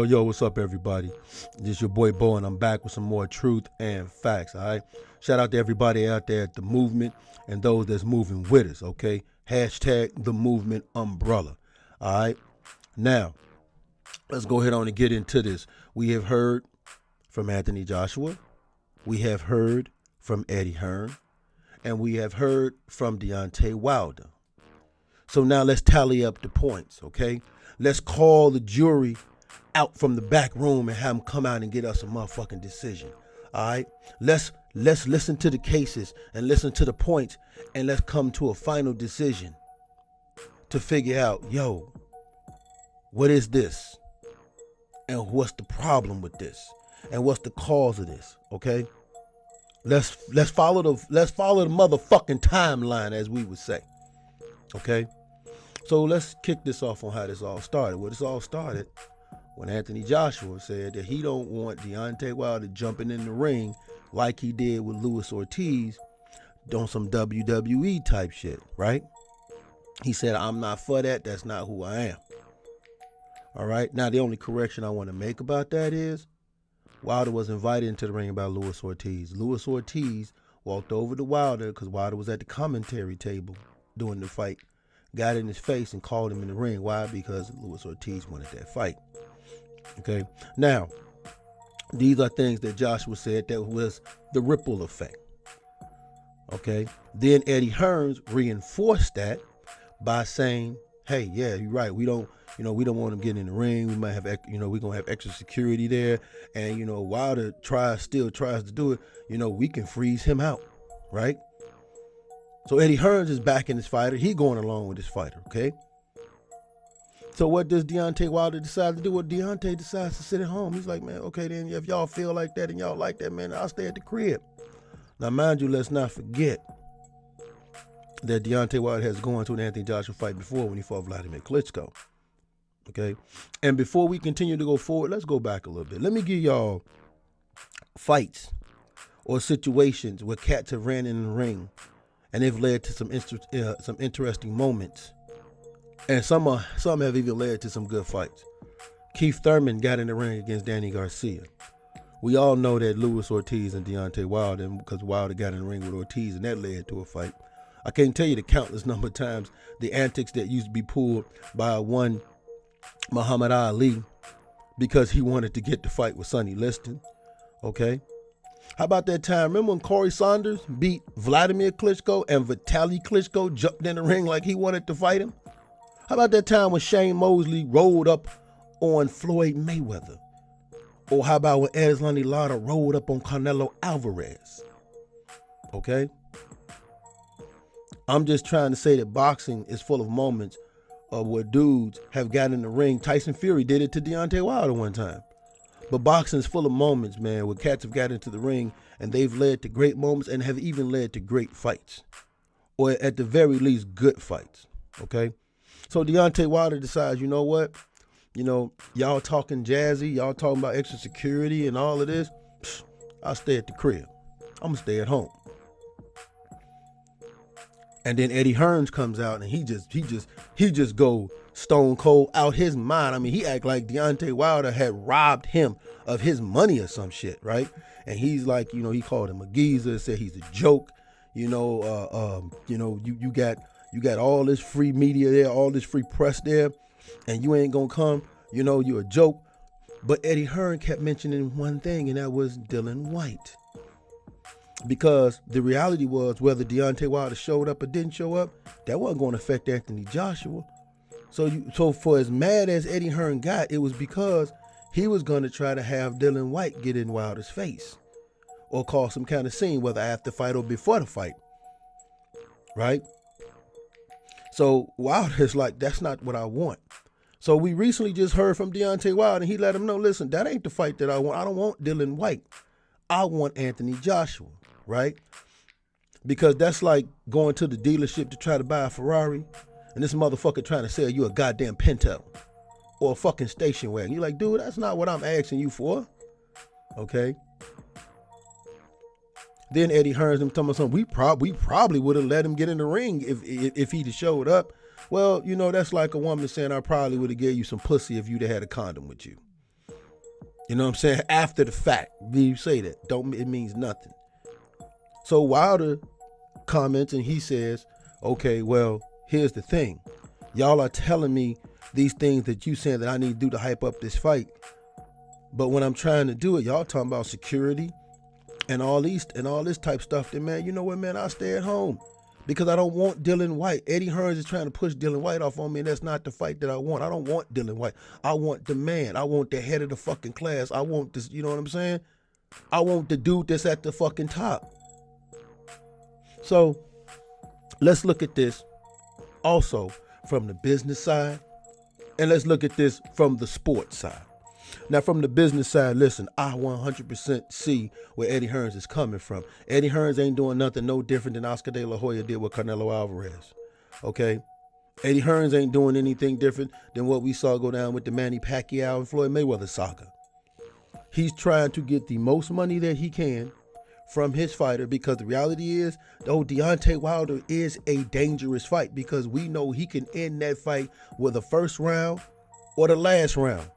Yo, what's up, everybody? This is your boy Bo, and I'm back with some more truth and facts, all right? Shout out to everybody out there at the movement and those that's moving with us, okay? Hashtag the movement umbrella, all right? Now, let's go ahead on and get into this. We have heard from Anthony Joshua. We have heard from Eddie Hearn. And we have heard from Deontay Wilder. So now let's tally up the points, okay? Let's call the jury out from the back room and have them come out and get us a motherfucking decision. All right, let's listen to the cases and listen to the points, and let's come to a final decision to figure out, what is this, and what's the problem with this, and what's the cause of this? Okay, let's follow the motherfucking timeline, as we would say. Okay, so let's kick this off on how this all started. Well, this all started when Anthony Joshua said that he don't want Deontay Wilder jumping in the ring like he did with Luis Ortiz on some WWE type shit, right? He said, I'm not for that. That's not who I am. All right. Now, the only correction I want to make about that is Wilder was invited into the ring by Luis Ortiz. Luis Ortiz walked over to Wilder because Wilder was at the commentary table during the fight, got in his face and called him in the ring. Why? Because Luis Ortiz wanted that fight. Okay, now these are things that Joshua said that was the ripple effect. Okay, then Eddie Hearn reinforced that by saying, hey, yeah, you're right, we don't want him getting in the ring. We might have, we're gonna have extra security there, and Wilder still tries to do it, we can freeze him out, right? So Eddie Hearn is backing his fighter. He going along with his fighter, okay? So what does Deontay Wilder decide to do? Well, Deontay decides to sit at home. He's like, man, okay, then if y'all feel like that and y'all like that, man, I'll stay at the crib. Now, mind you, let's not forget that Deontay Wilder has gone to an Anthony Joshua fight before when he fought Vladimir Klitschko. Okay? And before we continue to go forward, let's go back a little bit. Let me give y'all fights or situations where cats have ran in the ring and they've led to some interesting moments. And some have even led to some good fights. Keith Thurman got in the ring against Danny Garcia. We all know that Luis Ortiz and Deontay Wilder, because Wilder got in the ring with Ortiz, and that led to a fight. I can't tell you the countless number of times the antics that used to be pulled by one Muhammad Ali because he wanted to get the fight with Sonny Liston. Okay? How about that time? Remember when Corey Saunders beat Vladimir Klitschko and Vitaly Klitschko jumped in the ring like he wanted to fight him? How about that time when Shane Mosley rolled up on Floyd Mayweather? Or how about when Erislandy Lara rolled up on Canelo Alvarez? Okay? I'm just trying to say that boxing is full of moments of where dudes have gotten in the ring. Tyson Fury did it to Deontay Wilder one time. But boxing is full of moments, man, where cats have got into the ring and they've led to great moments and have even led to great fights. Or at the very least, good fights. Okay? So Deontay Wilder decides, you know what? Y'all talking jazzy, y'all talking about extra security and all of this. I'll stay at the crib. I'm gonna stay at home. And then Eddie Hearn comes out and he just go stone cold out his mind. I mean, he act like Deontay Wilder had robbed him of his money or some shit, right? And he's like, he called him a geezer, said he's a joke. You got all this free media there, all this free press there, and you ain't gonna come, you're a joke. But Eddie Hearn kept mentioning one thing, and that was Dillian Whyte. Because the reality was, whether Deontay Wilder showed up or didn't show up, that wasn't going to affect Anthony Joshua. So for as mad as Eddie Hearn got, it was because he was going to try to have Dillian Whyte get in Wilder's face or cause some kind of scene, whether after the fight or before the fight. Right? So Wilder's like, that's not what I want. So we recently just heard from Deontay Wilder, and he let him know, listen, that ain't the fight that I want. I don't want Dylan White. I want Anthony Joshua, right? Because that's like going to the dealership to try to buy a Ferrari, and this motherfucker trying to sell you a goddamn Pinto or a fucking station wagon. You're like, dude, that's not what I'm asking you for. Okay? Then Eddie Hearns him telling me something. We probably would have let him get in the ring if he'd have showed up. Well, you know, that's like a woman saying, I probably would have gave you some pussy if you'd have had a condom with you. You know what I'm saying? After the fact, you say that. It means nothing. So Wilder comments and he says, okay, well, here's the thing. Y'all are telling me these things that you saying that I need to do to hype up this fight. But when I'm trying to do it, y'all talking about security and all this type stuff. Then, man, you know what, man, I'll stay at home because I don't want Dylan White. Eddie Hearns is trying to push Dylan White off on me, and that's not the fight that I want. I don't want Dylan White. I want the man. I want the head of the fucking class. I want this, you know what I'm saying? I want the dude that's at the fucking top. So let's look at this also from the business side, and let's look at this from the sports side. Now, from the business side, listen, I 100% see where Eddie Hearns is coming from. Eddie Hearns ain't doing nothing no different than Oscar De La Hoya did with Canelo Alvarez. Okay? Eddie Hearns ain't doing anything different than what we saw go down with the Manny Pacquiao and Floyd Mayweather saga. He's trying to get the most money that he can from his fighter, because the reality is, though, Deontay Wilder is a dangerous fight because we know he can end that fight with the first round or the last round,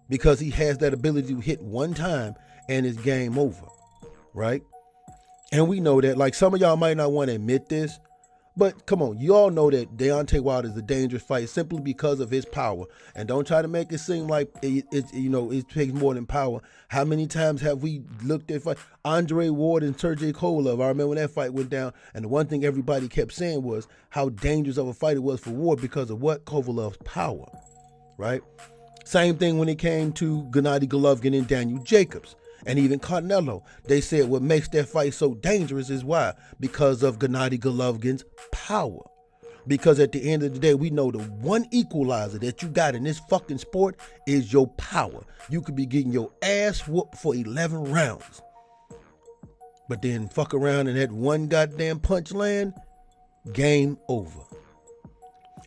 because he has that ability to hit one time and it's game over, right? And we know that, like, some of y'all might not want to admit this, but come on, you all know that Deontay Wilder is a dangerous fight simply because of his power. And don't try to make it seem like it takes more than power. How many times have we looked at fight? Andre Ward and Sergey Kovalev, I remember when that fight went down, and the one thing everybody kept saying was how dangerous of a fight it was for Ward because of what? Kovalev's power, right? Same thing when it came to Gennady Golovkin and Daniel Jacobs. And even Canelo, they said what makes that fight so dangerous is why? Because of Gennady Golovkin's power. Because at the end of the day, we know the one equalizer that you got in this fucking sport is your power. You could be getting your ass whooped for 11 rounds. But then fuck around and that one goddamn punch land, game over.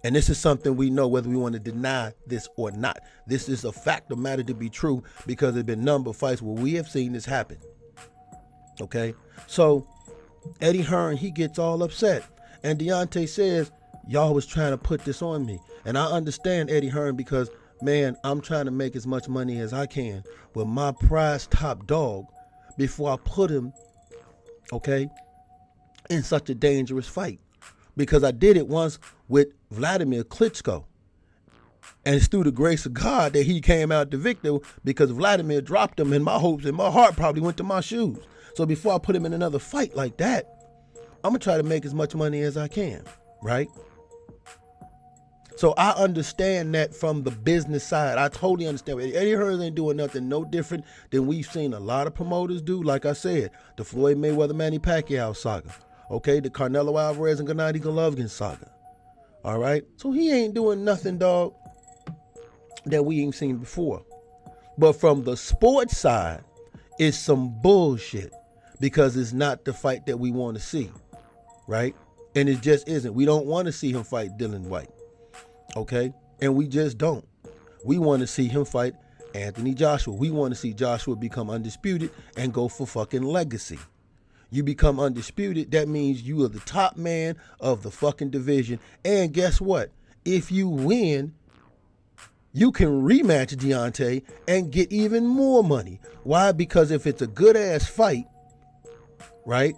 And this is something we know whether we want to deny this or not. This is a fact of matter to be true because there have been a number of fights where we have seen this happen. Okay? So, Eddie Hearn, he gets all upset. And Deontay says, y'all was trying to put this on me. And I understand Eddie Hearn because, man, I'm trying to make as much money as I can with my prize top dog before I put him, okay, in such a dangerous fight. Because I did it once with Vladimir Klitschko. And it's through the grace of God that he came out the victor because Vladimir dropped him and my hopes and my heart probably went to my shoes. So before I put him in another fight like that, I'm going to try to make as much money as I can, right? So I understand that from the business side. I totally understand. Eddie Hearns ain't doing nothing no different than we've seen a lot of promoters do. Like I said, the Floyd Mayweather Manny Pacquiao saga. Okay, the Canelo Alvarez and Gennady Golovkin saga. All right? So he ain't doing nothing, dog, that we ain't seen before. But from the sports side, it's some bullshit because it's not the fight that we want to see, right? And it just isn't. We don't want to see him fight Dylan White, okay? And we just don't. We want to see him fight Anthony Joshua. We want to see Joshua become undisputed and go for fucking legacy. You become undisputed, that means you are the top man of the fucking division. And guess what? If you win, you can rematch Deontay and get even more money. Why? Because if it's a good-ass fight, right,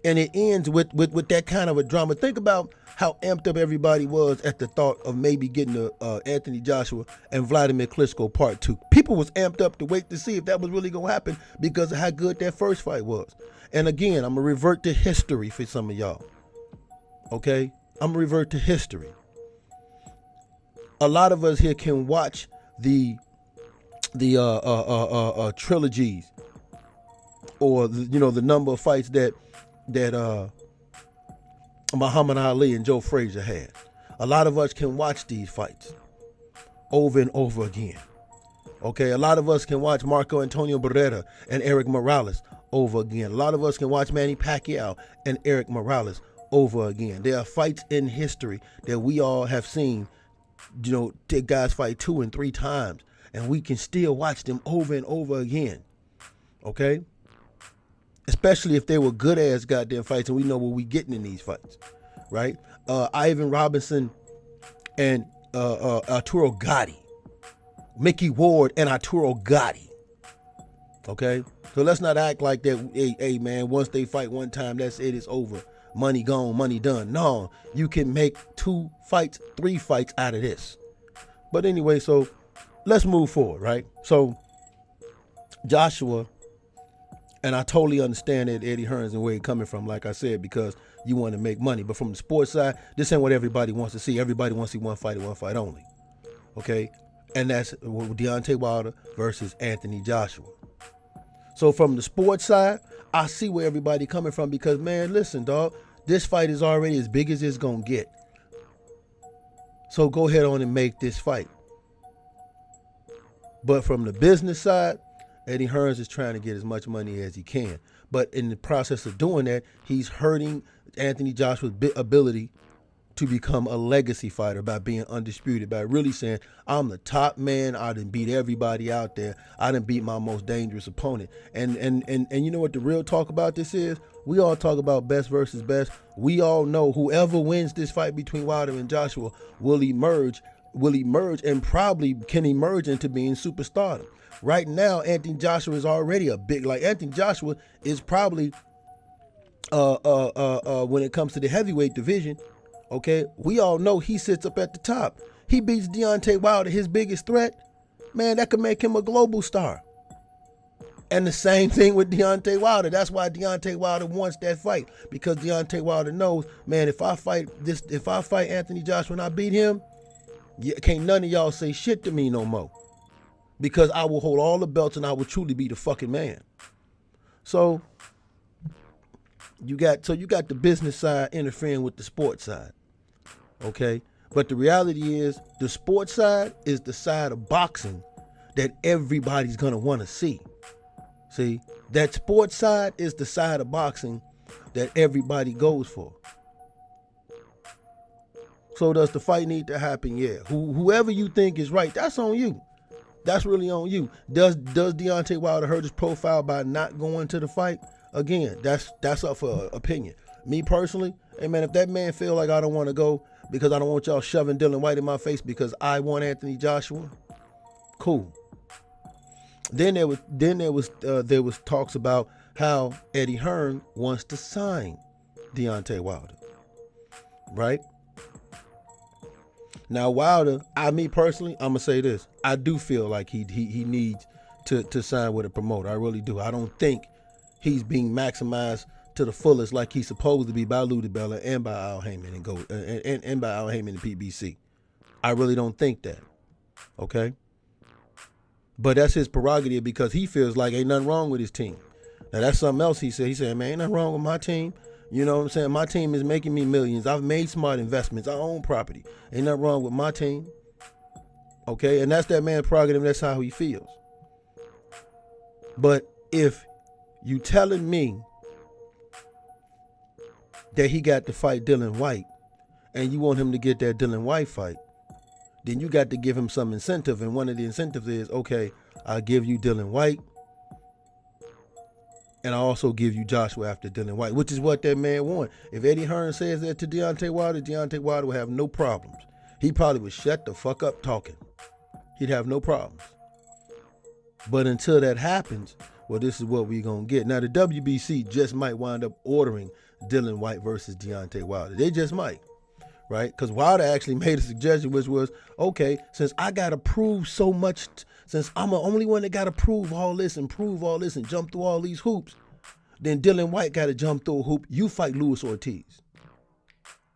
and it ends with that kind of a drama. Think about how amped up everybody was at the thought of maybe getting Anthony Joshua and Vladimir Klitschko Part 2. People was amped up to wait to see if that was really going to happen because of how good that first fight was. And again, I'm going to revert to history for some of y'all. Okay? I'm going to revert to history. A lot of us here can watch the trilogies or the number of fights that Muhammad Ali and Joe Frazier had. A lot of us can watch these fights. over and over again. Okay, a lot of us can watch Marco Antonio Barrera and Eric Morales over again. A lot of us can watch Manny Pacquiao and Eric Morales over again. There are fights in history that we all have seen, guys fight 2 and 3 times, and we can still watch them over and over again. Okay? Especially if they were good ass goddamn fights and we know what we getting in these fights. Right? Ivan Robinson and Arturo Gatti. Mickey Ward and Arturo Gatti. Okay? So let's not act like that, hey man, once they fight one time, that's it, it's over. Money gone, money done. No, you can make 2 fights, 3 fights out of this. But anyway, so let's move forward, right? So Joshua, and I totally understand that Eddie Hearns and where he's coming from, like I said, because you want to make money. But from the sports side, this ain't what everybody wants to see. Everybody wants to see one fight and one fight only. Okay? And that's Deontay Wilder versus Anthony Joshua. So from the sports side, I see where everybody coming from because, man, listen, dog, this fight is already as big as it's going to get. So go ahead on and make this fight. But from the business side, Eddie Hearns is trying to get as much money as he can. But in the process of doing that, he's hurting Anthony Joshua's ability to become a legacy fighter by being undisputed, by really saying, I'm the top man, I done beat everybody out there, I done beat my most dangerous opponent. And you know what the real talk about this is? We all talk about best versus best. We all know whoever wins this fight between Wilder and Joshua will emerge and probably can emerge into being superstardom. Right now, Anthony Joshua is already Anthony Joshua is probably, when it comes to the heavyweight division, okay, we all know he sits up at the top. He beats Deontay Wilder, his biggest threat. Man, that could make him a global star. And the same thing with Deontay Wilder. That's why Deontay Wilder wants that fight. Because Deontay Wilder knows, man, if I fight Anthony Joshua and I beat him, can't none of y'all say shit to me no more. Because I will hold all the belts and I will truly be the fucking man. So you got the business side interfering with the sports side. Okay? But the reality is the sports side is the side of boxing that everybody's gonna want to see. See, that sports side is the side of boxing that everybody goes for. So does the fight need to happen? Yeah. Whoever you think is right, that's on you. That's really on you. Does Deontay Wilder hurt his profile by not going to the fight? Again, that's up for opinion. Me personally, hey man, if that man feel like I don't want to go because I don't want y'all shoving Dylan White in my face because I want Anthony Joshua, cool. Then there was talks about how Eddie Hearn wants to sign Deontay Wilder, right? Now Wilder, me personally, I'm gonna say this: I do feel like he needs to sign with a promoter. I really do. I don't think he's being maximized to the fullest like he's supposed to be by Lou DiBella and by Al Heyman and by Al Heyman and PBC. I really don't think that. Okay. But that's his prerogative because he feels like ain't nothing wrong with his team. Now that's something else he said. He said, man, ain't nothing wrong with my team. You know what I'm saying? My team is making me millions. I've made smart investments. I own property. Ain't nothing wrong with my team. Okay? And that's that man's prerogative. That's how he feels. But if you telling me that he got to fight Dylan White and you want him to get that Dylan White fight, then you got to give him some incentive. And one of the incentives is, okay, I'll give you Dylan White and I also give you Joshua after Dylan White, which is what that man want. If Eddie Hearn says that to Deontay Wilder would have no problems. He probably would shut the fuck up talking. He'd have no problems. But until that happens, well, this is what we're going to get. Now, the WBC just might wind up ordering Dylan White versus Deontay Wilder. They just might, right? Because Wilder actually made a suggestion, which was, okay, since I got to prove so much, since I'm the only one that got to prove all this and jump through all these hoops, then Dylan White got to jump through a hoop. You fight Luis Ortiz.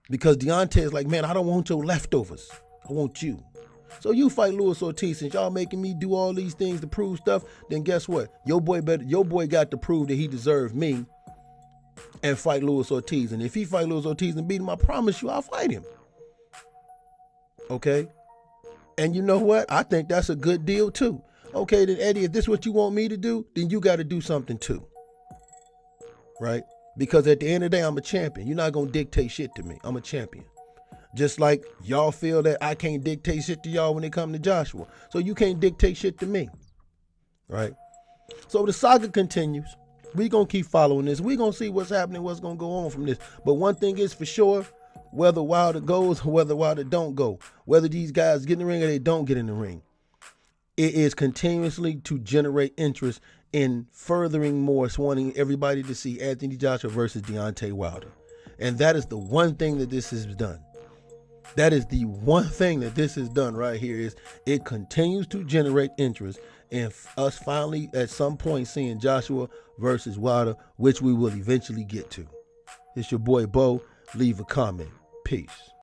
Because Deontay is like, man, I don't want your leftovers. I want you. So you fight Luis Ortiz. Since y'all making me do all these things to prove stuff, then guess what? Your boy got to prove that he deserved me and fight Luis Ortiz. And if he fight Luis Ortiz and beat him, I promise you I'll fight him. Okay? And you know what? I think that's a good deal too. Okay, then Eddie, if this is what you want me to do, then you got to do something too. Right? Because at the end of the day, I'm a champion. You're not going to dictate shit to me. I'm a champion. Just like y'all feel that I can't dictate shit to y'all when it comes to Joshua. So you can't dictate shit to me. Right? So the saga continues. We're going to keep following this. We're going to see what's happening, what's going to go on from this. But one thing is for sure, whether Wilder goes or whether Wilder don't go, whether these guys get in the ring or they don't get in the ring, it is continuously to generate interest in furthering more, wanting everybody to see Anthony Joshua versus Deontay Wilder. And that is the one thing that this has done. That is the one thing that this has done right here, is it continues to generate interest in us finally at some point seeing Joshua versus Wilder, which we will eventually get to. It's your boy Bo. Leave a comment. Peace.